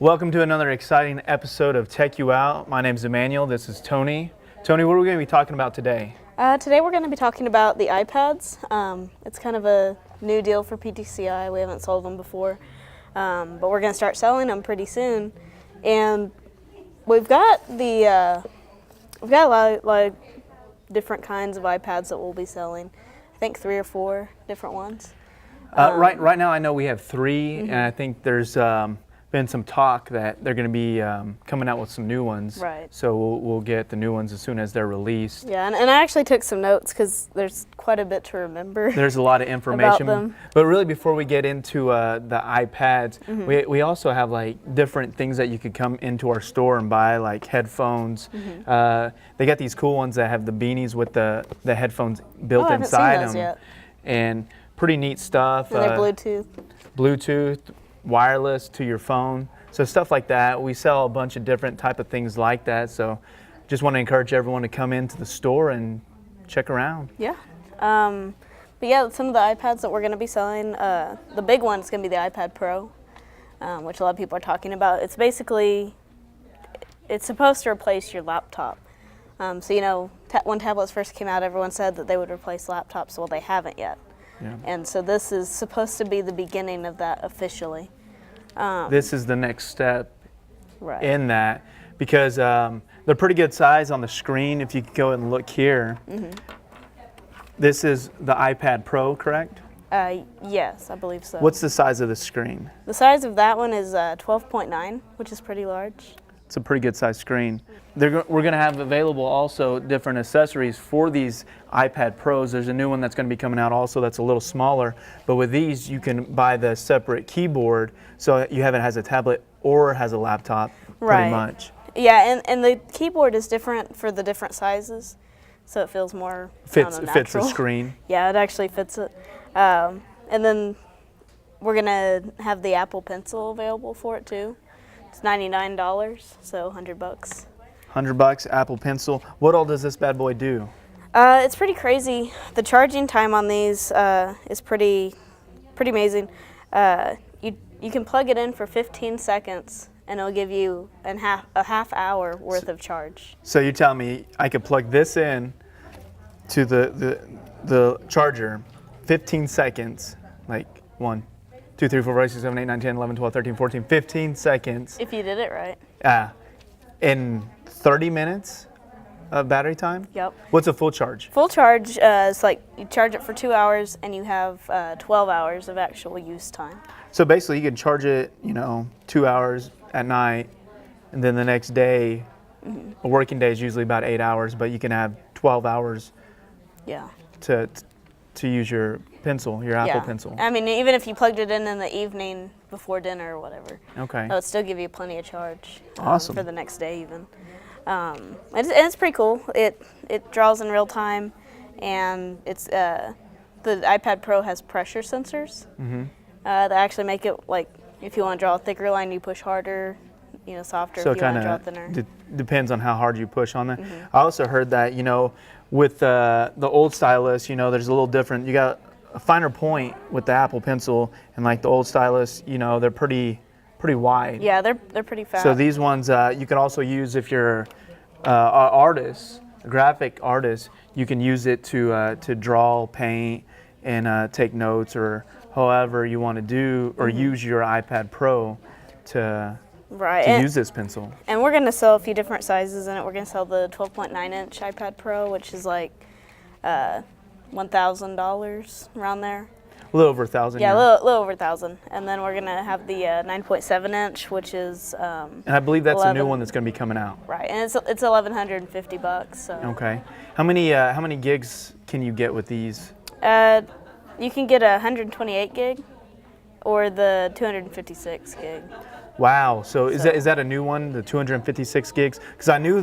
Welcome to another exciting episode of TechUOut. My name is Emmanuel. This is Tony. Tony, what are we going to be talking about today? Today we're going to be talking about the iPads. It's kind of a new deal for PTCI. We haven't sold them before, but we're going to start selling them pretty soon. And we've got a lot of different kinds of iPads that we'll be selling. I think 3 or 4 different ones. Right now I know we have 3, and I think there's been some talk that they're going to be coming out with some new ones. Right. So we'll get the new ones as soon as they're released. Yeah, and I actually took some notes because there's quite a bit to remember. There's a lot of information. About them. But really, before we get into the iPads, we also have like different things that you could come into our store and buy, like headphones. They got these cool ones that have the beanies with the headphones built inside I haven't seen those them. yet. And pretty neat stuff. And they're Bluetooth. Bluetooth, wireless to your phone. So stuff like that. We sell a bunch of different type of things like that. So just want to encourage everyone to come into the store and check around. Yeah. But yeah, some of the iPads that we're going to be selling, the big one is going to be the iPad Pro, which a lot of people are talking about. It's basically, it's supposed to replace your laptop. So you know, when tablets first came out, everyone said that they would replace laptops. Well, they haven't yet. Yeah. And so this is supposed to be the beginning of that officially. This is the next step right. in that, because they're pretty good size on the screen. If you could go and look here, this is the iPad Pro, correct? Yes, I believe so. What's the size of the screen? The size of that one is 12.9, which is pretty large. It's a pretty good size screen. We're going to have available also different accessories for these iPad Pros. There's a new one that's going to be coming out also that's a little smaller, but with these you can buy the separate keyboard so you have it as a tablet or has a laptop pretty much. Yeah, and the keyboard is different for the different sizes, so it feels more fits natural. the screen. Yeah, it actually fits it. And then we're going to have the Apple Pencil available for it too. It's $99, so $100. $100, Apple Pencil. What all does this bad boy do? It's pretty crazy. The charging time on these is pretty amazing. You can plug it in for 15 seconds, and it'll give you a half hour worth of charge. So you tell me I could plug this in to the charger, 15 seconds, like 1, 2, 3, 4, 5, 6, 7, 8, 9, 10, 11, 12, 13, 14, 15 seconds. If you did it right. In 30 minutes of battery time? Yep. What's a full charge? Full charge is like you charge it for 2 hours and you have 12 hours of actual use time. So basically you can charge it, 2 hours at night, and then the next day, a working day is usually about 8 hours, but you can have 12 hours to use your pencil, your Apple Pencil. I mean, even if you plugged it in the evening before dinner or whatever, it would still give you plenty of charge. Awesome. For the next day even. And it's pretty cool. It draws in real time, and it's the iPad Pro has pressure sensors that actually make it like if you want to draw a thicker line, you push harder, softer so if you want to draw thinner. Depends on how hard you push on that. I also heard that with the old stylus, there's a little different. You got a finer point with the Apple Pencil, and like the old stylus, they're pretty wide. Yeah, they're pretty fast. So these ones you can also use if you're an artist, a graphic artist. You can use it to draw, paint, and take notes, or however you want to do, or use your iPad Pro to use this pencil. And we're going to sell a few different sizes in it. We're going to sell the 12.9-inch iPad Pro, which is like $1,000 around there. A little over 1,000. Yeah, a little over 1,000. And then we're going to have the 9.7-inch, which is and I believe that's a new one that's going to be coming out. Right, and it's $1,150. So. Okay. How many gigs can you get with these? You can get a 128 gig or the 256 gig. Wow. So is that a new one, the 256 gigs? Because I know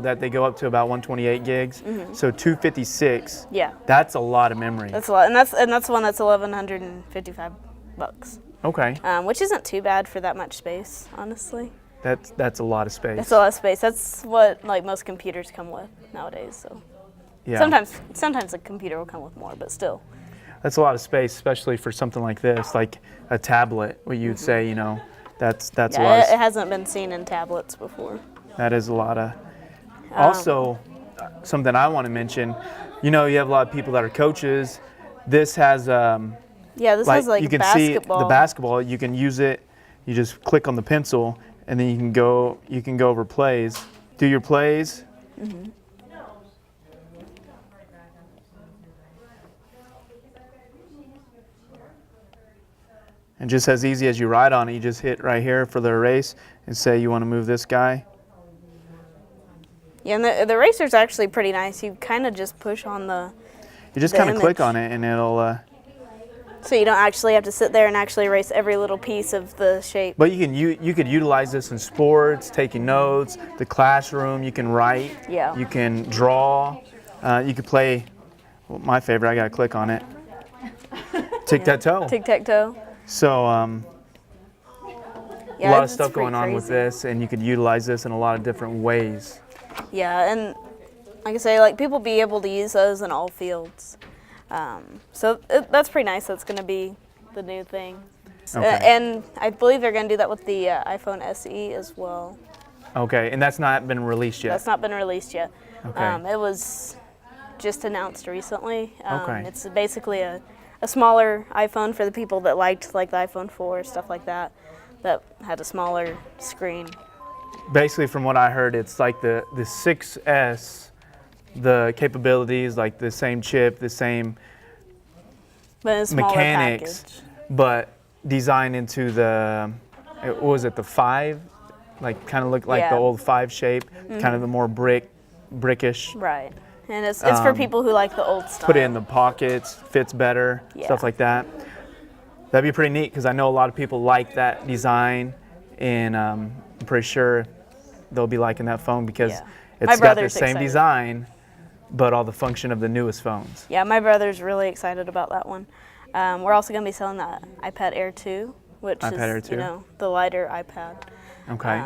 that they go up to about 128 gigs. So 256. Yeah. That's a lot of memory. That's a lot, and that's the one that's $1,155. Okay. Which isn't too bad for that much space, honestly. That's a lot of space. That's a lot of space. That's what most computers come with nowadays. So. Yeah. Sometimes a computer will come with more, but still. That's a lot of space, especially for something like this, like a tablet, where you'd say, That's a lot. Yeah, it hasn't been seen in tablets before. That is a lot of. Also, something I want to mention, you have a lot of people that are coaches. This has Yeah, this has like you can basketball. see the basketball. You can use it. You just click on the pencil, and then you can go over plays, do your plays. Mm-hmm. And just as easy as you write on it, you just hit right here for the erase and say you want to move this guy. Yeah, and the eraser's actually pretty nice. You kind of just push on the. You just kind of click on it, and it'll. So you don't actually have to sit there and actually erase every little piece of the shape. But you could utilize this in sports, taking notes, the classroom. You can write. Yeah. You can draw. You could play. Well, my favorite. I gotta click on it. Tic-tac-toe. Tic-tac-toe. So Yeah, a lot of it's stuff pretty going on with crazy. this, and you could utilize this in a lot of different ways. Yeah, and like I say, like people be able to use those in all fields. So that's pretty nice. That's going to be the new thing. Okay. And I believe they're going to do that with the iPhone SE as well. Okay, and that's not been released yet. That's not been released yet. Okay. It was just announced recently. Okay. It's basically a smaller iPhone for the people that liked like the iPhone 4, stuff like that had a smaller screen. Basically, from what I heard, it's like the 6S, the capabilities, like the same chip, the same But in a smaller mechanics, package. but designed into the, what was it, the 5? Like kind of looked like the Yeah. old 5 shape, kind of the more brickish. Right. And it's for people who like the old style. Put it in the pockets, fits better, Yeah. stuff like that. That'd be pretty neat because I know a lot of people like that design, and I'm pretty sure they'll be liking that phone because Yeah. My it's got the brother's same excited. design, but all the function of the newest phones. Yeah, my brother's really excited about that one. We're also going to be selling the iPad Air 2, which iPad is, Air 2? the lighter iPad. Okay,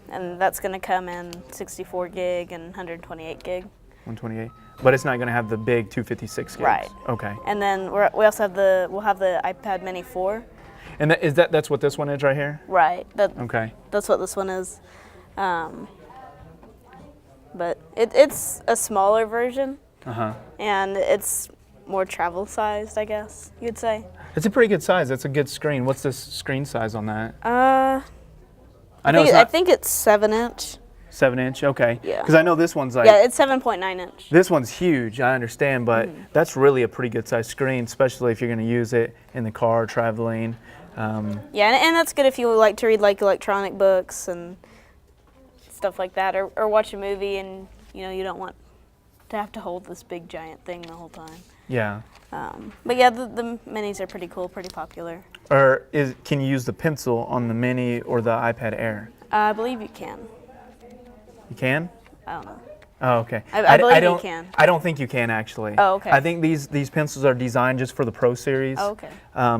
And that's going to come in 64 gig and 128 gig. 128, but it's not going to have the big 256 gigs. Right. Okay, And then we'll have the iPad Mini 4. and that's what this one is right here. Right. Okay. That's what this one is. But it's a smaller version, and it's more travel sized, I guess you'd say. It's a pretty good size. That's a good screen. What's the screen size on that? I know think, it's I not think it's 7-inch. 7-inch. Okay. Yeah. Because I know this one's like. Yeah, it's 7.9-inch. This one's huge, I understand, but that's really a pretty good sized screen, especially if you're going to use it in the car traveling. Yeah, and that's good if you like to read like electronic books and stuff like that, or watch a movie and you don't want to have to hold this big giant thing the whole time. Yeah. But yeah, the minis are pretty cool, pretty popular. Or can you use the pencil on the Mini or the iPad Air? I believe you can. You can? I don't know. Oh, okay. I believe you don't, can. I don't think you can actually. Oh, okay. I think these pencils are designed just for the Pro Series. Oh, okay.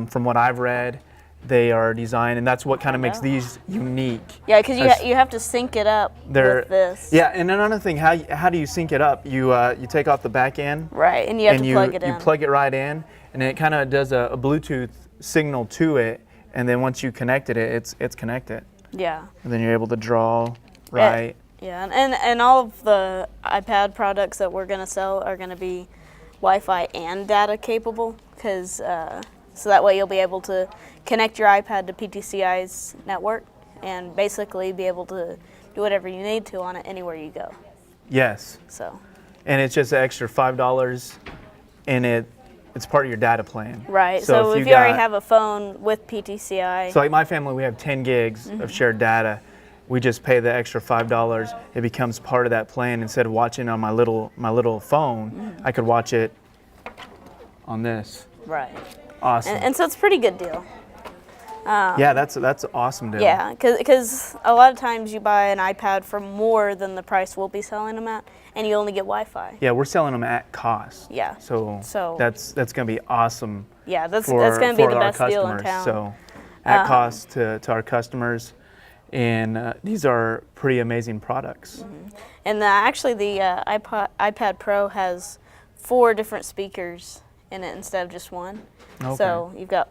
From what I've read, they are designed, and that's what kind of makes know. these unique. Yeah, because As- you have to sync it up with this. Yeah, and another thing, how do you sync it up? You take off the back end. Right, and you have and to you, plug it in. you plug it right in, and then it kind of does a Bluetooth signal to it, and then once you connected it, it's connected, Yeah. and then you're able to draw right. Yeah, and all of the iPad products that we're gonna sell are gonna be Wi-Fi and data capable, because so that way you'll be able to connect your iPad to PTCI's network and basically be able to do whatever you need to on it anywhere you go. Yes, So. and it's just an extra $5, and it's part of your data plan. Right. So if you already have a phone with PTCI. So like my family, we have 10 gigs of shared data. We just pay the extra $5. It becomes part of that plan. Instead of watching on my little phone, I could watch it on this. Right. Awesome. And so it's a pretty good deal. Yeah, that's an awesome deal. Yeah, because a lot of times you buy an iPad for more than the price we'll be selling them at, and you only get Wi-Fi. Yeah, we're selling them at cost. Yeah. So that's going to be awesome. Yeah, that's for, going to be for the our best deal in customers. town. So at cost to our customers, and these are pretty amazing products. And actually, the iPad Pro has 4 different speakers in it instead of just one. Okay. So you've got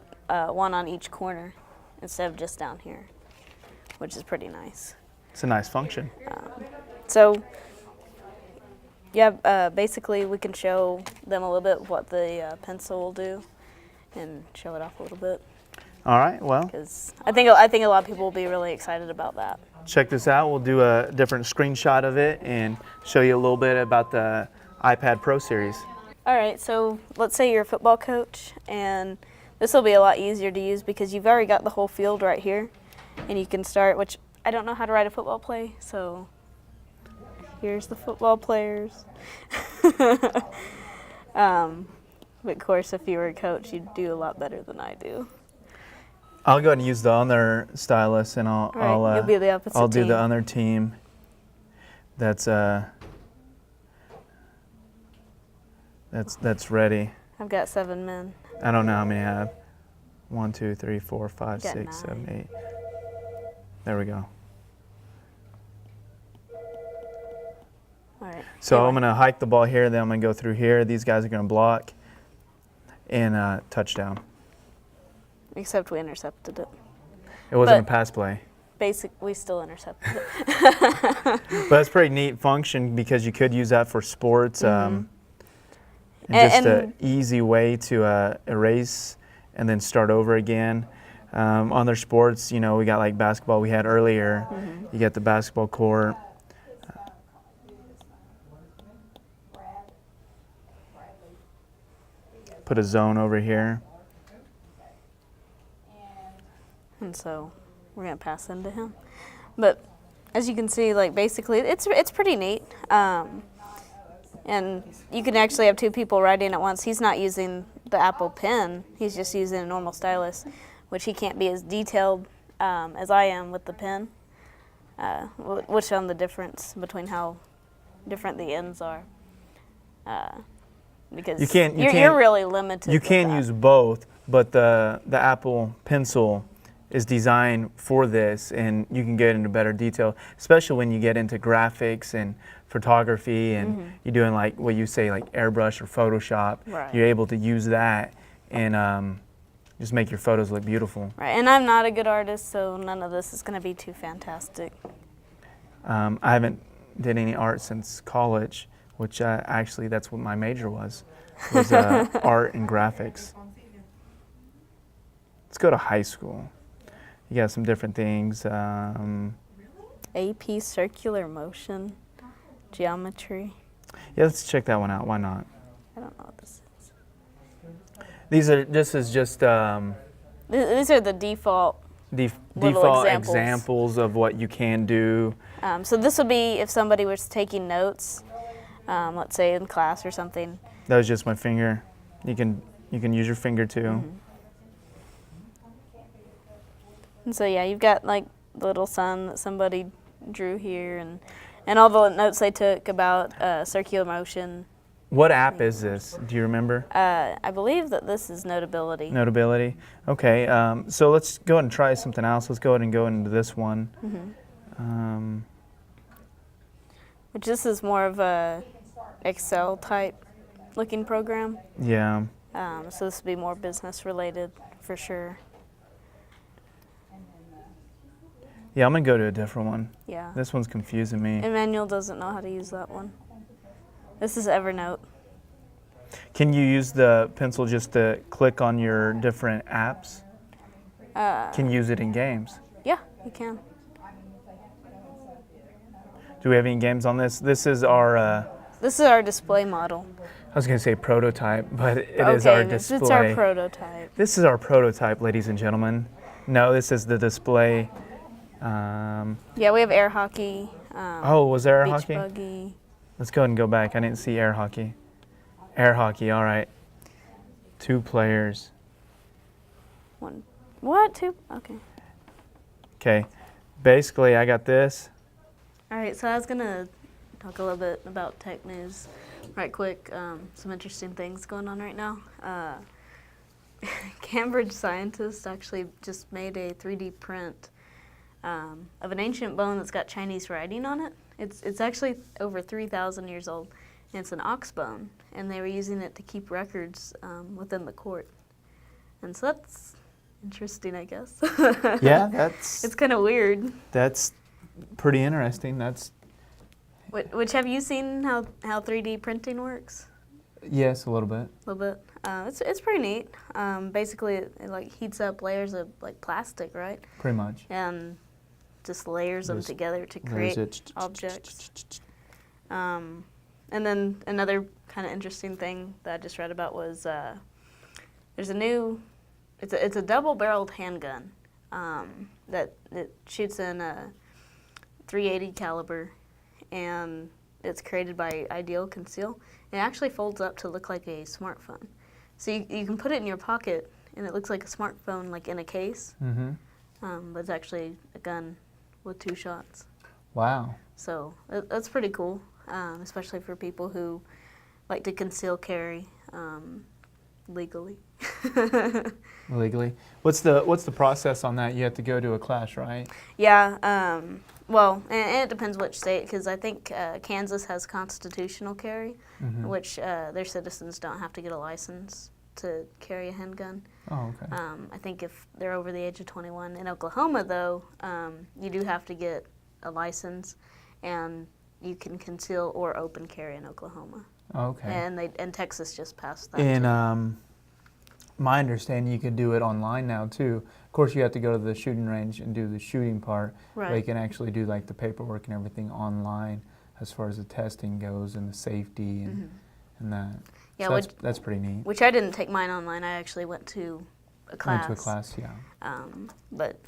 one on each corner instead of just down here. which is pretty nice. It's a nice function. So, yeah, basically we can show them a little bit what the pencil will do and show it off a little bit. All right, well, Because I think a lot of people will be really excited about that. check this out. We'll do a different screenshot of it and show you a little bit about the iPad Pro series. All right, so let's say you're a football coach, and this will be a lot easier to use because you've already got the whole field right here, and you can start, which I don't know how to write a football play, so here's the football players. But of course, if you were a coach, you'd do a lot better than I do. I'll go ahead and use the other stylus, and Right, you'll be the opposite I'll do team. the other team. That's ready. I've got 7 men. I don't know how many I have. 1, 2, 3, 4, 5, Got 6, 7, 9. 8. There we go. All right. So anyway. I'm gonna hike the ball here, then I'm gonna go through here. These guys are gonna block, and touchdown. Except we intercepted it. It wasn't a But- pass play. We still intercepted it. But that's a pretty neat function because you could use that for sports. And just And- an easy way to erase and then start over again. Other sports, you know, we got like basketball we had earlier. You got the basketball court. Put a zone over here. And so we're gonna pass into him. But as you can see, like basically, it's pretty neat. And you can actually have 2 people writing at once. He's not using the Apple Pen. He's just using a normal stylus, which he can't be as detailed as I am with the pen. We'll show him the difference between how different the ends are. Because you're really limited. You with can that. use both, but the Apple Pencil is designed for this, and you can get into better detail, especially when you get into graphics and photography, and you're doing like what you say, like airbrush or Photoshop. Right. You're able to use that and just make your photos look beautiful. Right, and I'm not a good artist, so none of this is going to be too fantastic. I haven't did any art since college, which actually that's what my major was art and graphics. Let's go to high school. You got some different things. AP circular motion, geometry. Yeah, let's check that one out. Why not? I don't know what this is. This is just These are the default. Little default examples. examples of what you can do. So this would be if somebody was taking notes, let's say in class or something. That was just my finger. You can use your finger too. And so yeah, you've got like the little sun that somebody drew here, and all the notes they took about circular motion. What app is this? Do you remember? I believe that this is Notability. Notability. Okay, so let's go ahead and try something else. Let's go ahead and go into this one. Which this is more of a Excel type looking program. Yeah. So this would be more business related for sure. Yeah, I'm gonna go to a different one. Yeah. This one's confusing me. Emmanuel doesn't know how to use that one. This is Evernote. Can you use the pencil just to click on your different apps? Can you use it in games? Yeah, you can. Do we have any games on this? This is our, This is our display model. I was gonna say prototype, but it is our display. It's our prototype. This is our prototype, ladies and gentlemen. No, this is the display. Yeah, we have air hockey. Oh, was there air beach hockey? buggy. Let's go ahead and go back. I didn't see air hockey. Air hockey, all right. 2 players. One. What? 2? Okay. Okay, basically I got this. All right, so I was gonna talk a little bit about tech news right quick. Some interesting things going on right now. Cambridge scientists actually just made a 3D print of an ancient bone that's got Chinese writing on it. It's actually over 3,000 years old, and it's an ox bone, and they were using it to keep records within the court. And so that's interesting, I guess. Yeah, It's kind of weird. that's pretty interesting. Which have you seen how 3D printing works? Yes, a little bit. A little bit. It's pretty neat. Basically, it like heats up layers of like plastic, right? Pretty much. And just layers them together to create objects. And then another kind of interesting thing that I just read about was there's a new, it's a double-barreled handgun that it shoots in a .380 caliber, and it's created by Ideal Conceal. It actually folds up to look like a smartphone. So you can put it in your pocket, and it looks like a smartphone, like in a case. But it's actually a gun with 2 shots. Wow. So that's pretty cool, especially for people who like to conceal carry legally. Legally. What's the process on that? You have to go to a class, right? Yeah. Well, and it depends which state, because I think Kansas has constitutional carry, which their citizens don't have to get a license to carry a handgun. Oh, okay. I think if they're over the age of 21. In Oklahoma, though, you do have to get a license, and you can conceal or open carry in Oklahoma. Okay. And Texas just passed that. And my understanding, you can do it online now too. Of course, you have to go to the shooting range and do the shooting part. Right. But you can actually do like the paperwork and everything online, as far as the testing goes and the safety and that. Yeah, so that's pretty neat. Which I didn't take mine online. I actually went to a class. Went to a class, yeah. But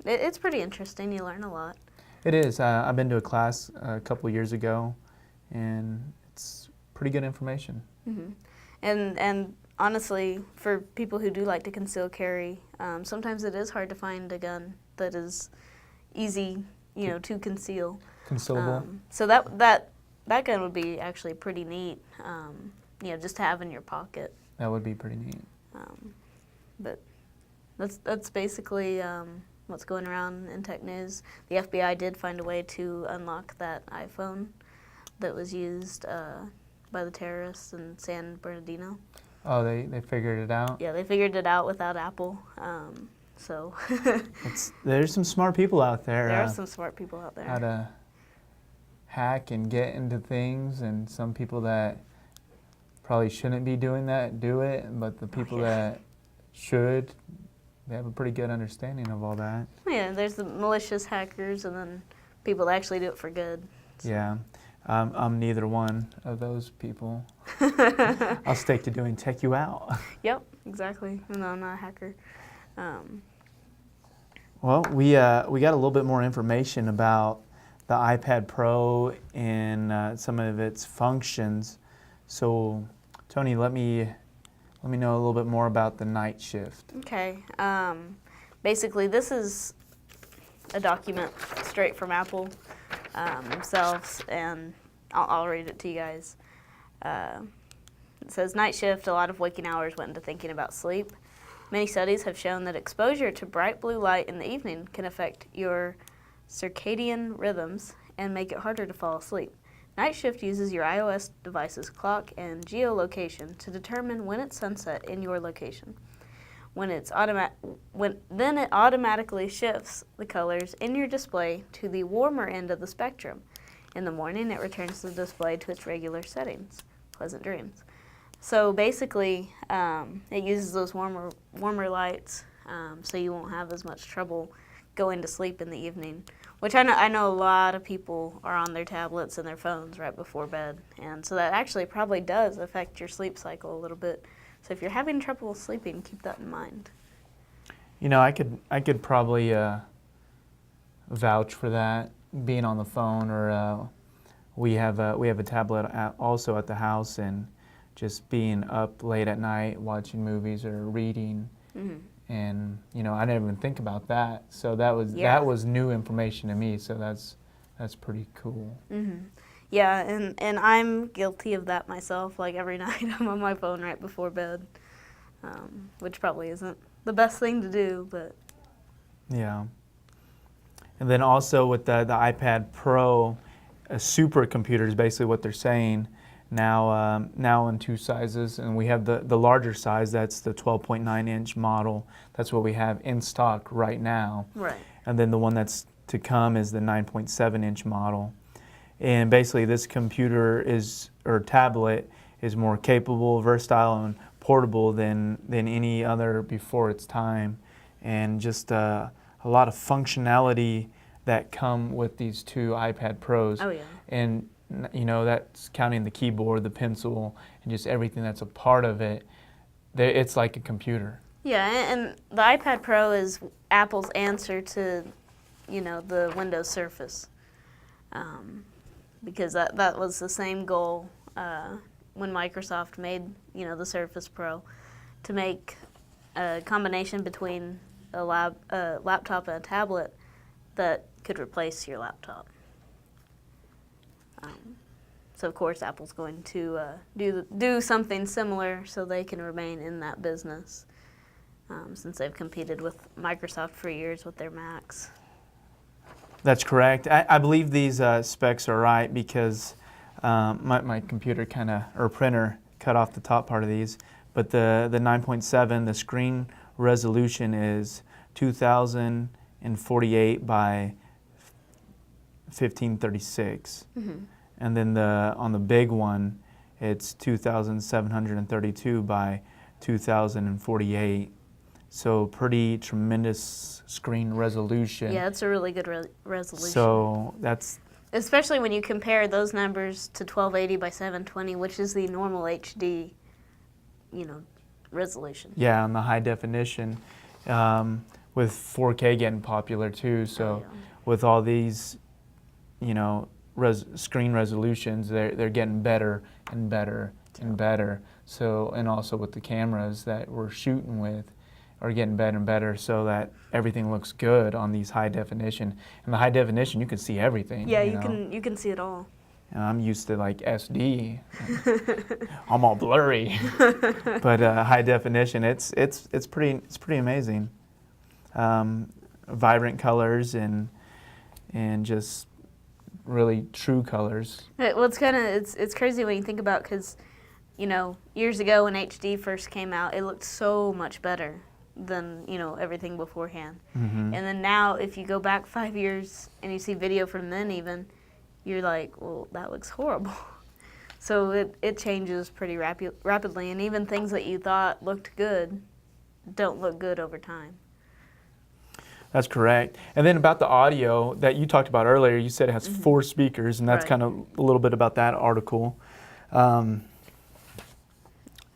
it's pretty interesting. You learn a lot. It is. I've been to a class a couple years ago, and it's pretty good information. And honestly, for people who do like to conceal carry, sometimes it is hard to find a gun that is easy, to conceal. Concealable. So that gun would be actually pretty neat, just to have in your pocket. That would be pretty neat. But that's basically what's going around in tech news. The FBI did find a way to unlock that iPhone that was used by the terrorists in San Bernardino. Oh, they figured it out? Yeah, they figured it out without Apple. So there's some smart people out there. There are some smart people out there. How to hack and get into things, and some people that probably shouldn't be doing that do it, but the people that should, they have a pretty good understanding of all that. Yeah, there's the malicious hackers, and then people that actually do it for good. So. Yeah. I'm neither one of those people. I'll stick to doing TechUOut. Yep, exactly. No, I'm not a hacker. Well, we got a little bit more information about the iPad Pro and some of its functions. So, Tony, let me know a little bit more about the night shift. Okay. Basically, this is a document straight from Apple themselves, and I'll read it to you guys. It says, night shift, a lot of waking hours went into thinking about sleep. Many studies have shown that exposure to bright blue light in the evening can affect your circadian rhythms and make it harder to fall asleep. Night shift uses your iOS device's clock and geolocation to determine when it's sunset in your location. Then it automatically shifts the colors in your display to the warmer end of the spectrum. In the morning, it returns the display to its regular settings. Pleasant dreams. So basically, it uses those warmer lights, so you won't have as much trouble going to sleep in the evening. Which I know a lot of people are on their tablets and their phones right before bed, and so that actually probably does affect your sleep cycle a little bit. So if you're having trouble sleeping, keep that in mind. I could probably vouch for that, being on the phone, or we have a tablet also at the house, and just being up late at night watching movies or reading. And I didn't even think about that. So that was new information to me. So that's pretty cool. Yeah, and I'm guilty of that myself. Like every night I'm on my phone right before bed, which probably isn't the best thing to do, but. Yeah. And then also with the iPad Pro, a supercomputer is basically what they're saying. now in two sizes, and we have the larger size. That's the 12.9-inch model. That's what we have in stock right now. Right. And then the one that's to come is the 9.7-inch model. And basically, this computer or tablet is more capable, versatile, and portable than any other before its time, and just a lot of functionality that come with these two iPad Pros. Oh yeah. And that's counting the keyboard, the pencil, and just everything that's a part of it. It's like a computer. Yeah, and the iPad Pro is Apple's answer to, the Windows Surface, because that was the same goal when Microsoft made, the Surface Pro, to make a combination between a laptop and a tablet that could replace your laptop. So of course Apple's going to do something similar so they can remain in that business, since they've competed with Microsoft for years with their Macs. That's correct. I believe these specs are right because my computer or printer cut off the top part of these, but the 9.7, the screen resolution is 2048 by 1536. Mm-hmm. And then on the big one, it's 2732 by 2048. So pretty tremendous screen resolution. Yeah, it's a really good resolution. So that's... Especially when you compare those numbers to 1280 by 720, which is the normal HD, resolution. Yeah, on the high definition, with 4K getting popular too. So with all these, screen resolutions, they're getting better and better and better. So, and also with the cameras that we're shooting with are getting better and better, so that everything looks good on these high definition. And the high definition, you can see everything. Yeah, you can see it all. I'm used to like SD. I'm all blurry. But high definition, it's pretty amazing. Vibrant colors and just really true colors. Well, it's crazy when you think about, because years ago when HD first came out, it looked so much better than everything beforehand. Mm-hmm. And then now, if you go back 5 years and you see video from then, even, you're like, well, that looks horrible. So it changes pretty rapidly, and even things that you thought looked good don't look good over time. That's correct. And then about the audio that you talked about earlier, you said it has 4 speakers, and that's Right. kind of a little bit about that article.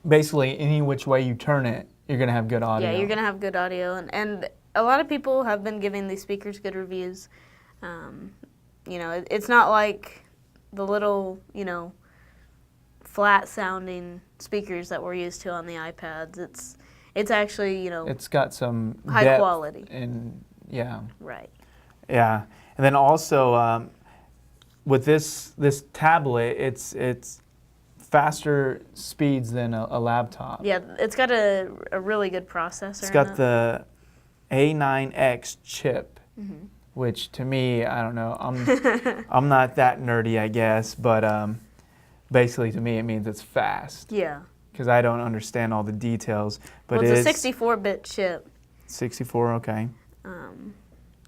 Basically, any which way you turn it, you're going to have good audio. Yeah, you're going to have good audio, and a lot of people have been giving these speakers good reviews. It's not like the little, flat-sounding speakers that we're used to on the iPads. It's actually, it's got some high depth quality. And yeah. Right. Yeah, and then also with this tablet, it's faster speeds than a laptop. Yeah, it's got a really good processor. It's got the A9X chip, which to me, I don't know, I'm not that nerdy, I guess, but basically to me it means it's fast. Yeah. Because I don't understand all the details, but it's a 64-bit chip. 64, okay.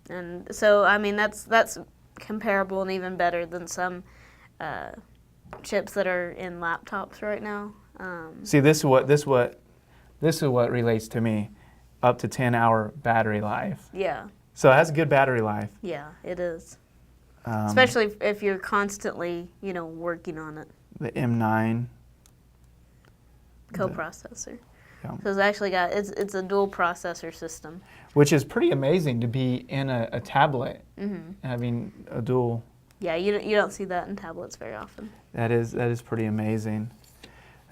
And so I mean that's comparable and even better than some chips that are in laptops right now. See, this is what relates to me. Up to 10-hour battery life. Yeah. So it has a good battery life. Yeah, it is. Especially if you're constantly, working on it. The M9 co-processor. Yeah. So it's a dual processor system. Which is pretty amazing to be in a tablet, having a dual. Yeah, you don't see that in tablets very often. That is pretty amazing.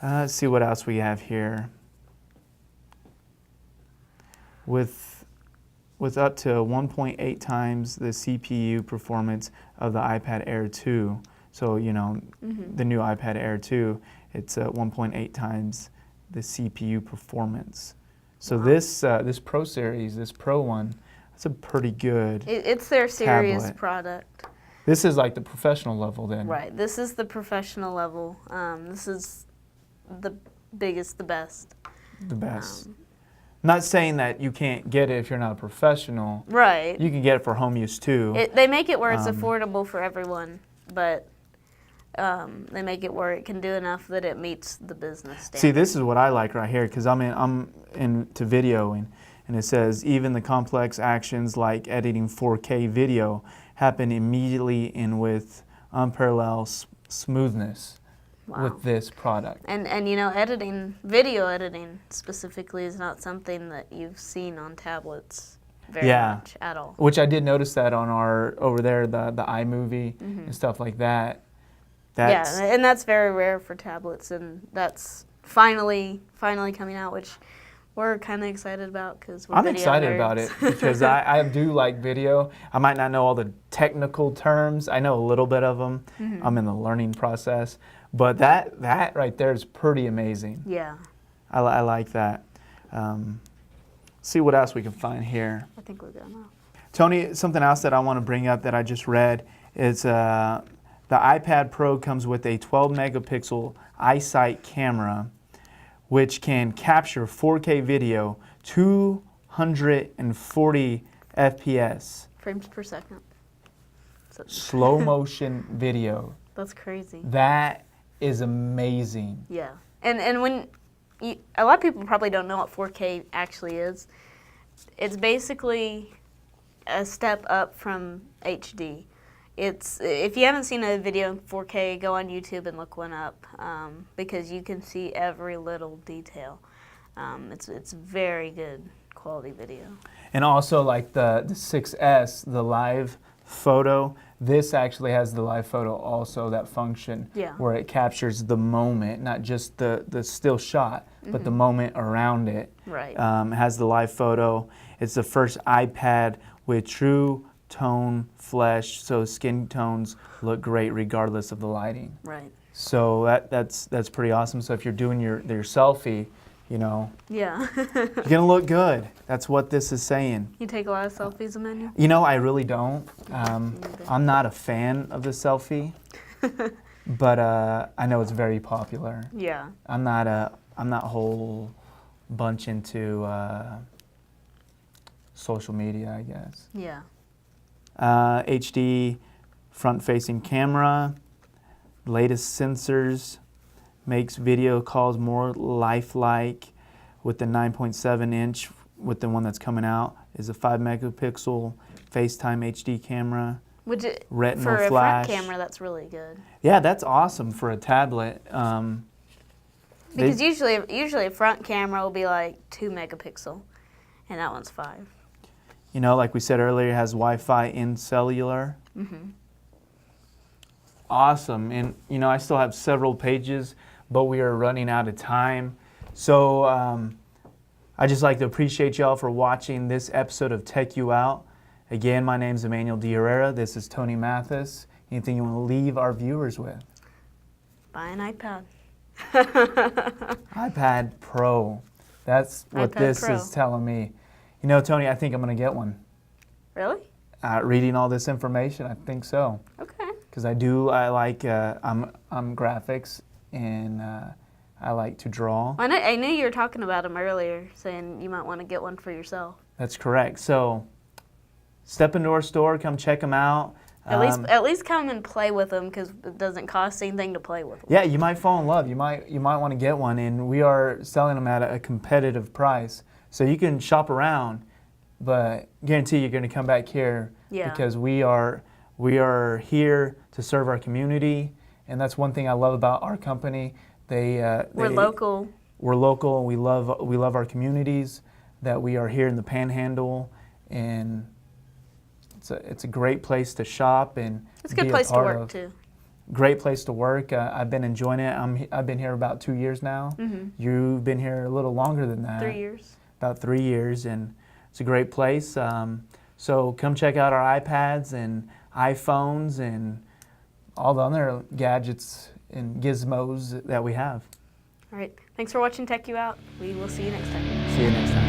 Let's see what else we have here. With up to 1.8 times the CPU performance of the iPad Air 2. So, the new iPad Air 2, it's 1.8 times the CPU performance. So wow. This Pro Series, this Pro one, that's a pretty good It's their serious tablet. product. This is like the professional level then. Right. This is the professional level. This is the biggest, the best. The best. Not saying that you can't get it if you're not a professional. Right. You can get it for home use too. They make it where it's affordable for everyone, but they make it where it can do enough that it meets the business standard. See, this is what I like right here, because I'm into videoing, and it says even the complex actions like editing 4K video happen immediately and with unparalleled smoothness. Wow. With this product. And you know, video editing specifically is not something that you've seen on tablets very much at all. Which I did notice that on over there, the iMovie and stuff like that. Yeah, and that's very rare for tablets, and that's finally coming out, which we're kind of excited about because we're video excited nerds. about it because I do like video. I might not know all the technical terms. I know a little bit of them. I'm in the learning process. But that right there is pretty amazing. Yeah. I like that. See what else we can find here. I think we're good enough. Tony, something else that I want to bring up that I just read is the iPad Pro comes with a 12 megapixel iSight camera, which can capture 4K video, 240 FPS. Frames per second. So Slow motion video. that's crazy. That is amazing. Yeah. And when a lot of people probably don't know what 4K actually is. It's basically a step up from HD. If you haven't seen a video in 4K, go on YouTube and look one up because you can see every little detail. It's very good quality video. And also like the 6S, the live photo, this actually has the live photo also, that function where it captures the moment, not just the still shot, but the moment around it. Right. It has the live photo. It's the first iPad with true tone flesh, so skin tones look great regardless of the lighting. Right. So that's pretty awesome. So if you're doing your selfie, you know, Yeah. you're gonna look good. That's what this is saying. You take a lot of selfies, Emmanuel? You know, I really don't. I'm not a fan of the selfie, but I know it's very popular. Yeah. I'm not a whole bunch into social media, I guess. Yeah. HD front-facing camera, latest sensors, makes video calls more lifelike. With the 9.7 inch, with the one that's coming out, is a 5 megapixel FaceTime HD camera. Which retinal for a flash. front camera, that's really good. Yeah, that's awesome for a tablet. Because usually a front camera will be like 2 megapixel, and that one's 5. You know, like we said earlier, it has Wi-Fi in cellular. Awesome. And, you know, I still have several pages, but we are running out of time. So I just like to appreciate y'all for watching this episode of TechUOut. Again, my name is Emmanuel D. Herrera. This is Tony Mathis. Anything you want to leave our viewers with? Buy an iPad. iPad Pro. That's what iPad this Pro. is telling me. You know, Tony, I think I'm going to get one. Really? Reading all this information, I think so. Okay. Because I like, I'm graphics, and I like to draw. Well, I knew you were talking about them earlier, saying you might want to get one for yourself. That's correct. So step into our store, come check them out. At least come and play with them because it doesn't cost anything to play with them. Yeah, you might fall in love. You might want to get one, and we are selling them at a competitive price. So you can shop around, but guarantee you're going to come back here because we are here to serve our community, and that's one thing I love about our company. We're local. We're local, and we love our communities. That we are here in the Panhandle, and it's a great place to shop and it's a good place to work too. Great place to work. I've been enjoying it. I've been here about 2 years now. You've been here a little longer than that. 3 years. About 3 years, and it's a great place. So come check out our iPads and iPhones and all the other gadgets and gizmos that we have. All right. Thanks for watching TechUOut. We will see you next time. See you next time.